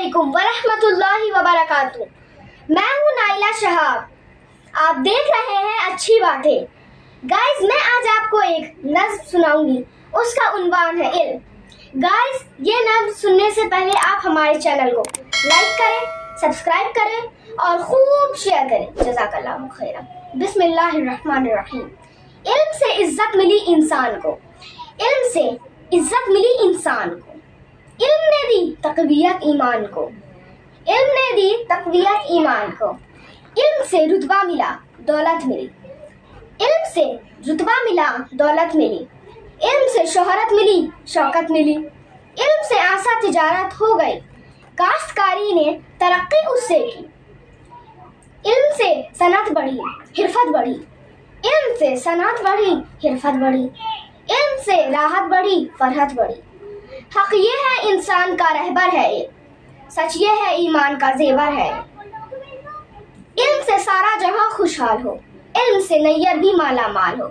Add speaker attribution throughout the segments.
Speaker 1: علیکم ورحمۃ اللہ وبرکاتہ۔ میں ہوں نائلہ شہاب، آپ دیکھ رہے ہیں اچھی باتیں۔ گائز میں آج آپ کو ایک نظم سناؤں گی، اس کا عنوان ہے علم۔ گائز یہ نظم سننے سے پہلے آپ ہمارے چینل کو لائک کریں، سبسکرائب کریں اور خوب شیئر کریں۔ جزاک اللہ خیرا۔ بسم اللہ الرحمن الرحیم۔ علم سے عزت ملی انسان کو، علم سے عزت ملی انسان کو، علم نے دی تقویت ایمان کو، علم نے دی تقویت ایمان کو، علم سے رتبہ ملا دولت ملی، علم سے رتبہ ملا دولت ملی، علم سے شہرت ملی شوکت ملی، علم سے آسا تجارت ہو گئی، کاشتکاری نے ترقی اس سے کی، علم سے صنعت بڑھی حرفت بڑھی، علم سے صنعت بڑھی حرفت بڑھی، علم سے راحت بڑھی فرحت بڑھی۔ حق یہ ہے انسان کا رہبر ہے، سچ یہ ہے ایمان کا زیور ہے، علم سے سارا جہاں خوشحال ہو، علم سے نیر بھی مالا مال ہو۔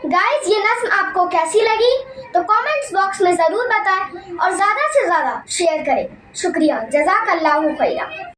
Speaker 1: گائز یہ نظم آپ کو کیسی لگی تو کامنٹس باکس میں ضرور بتائیں اور زیادہ سے زیادہ شیئر کریں۔ شکریہ، جزاک اللہ خیرا۔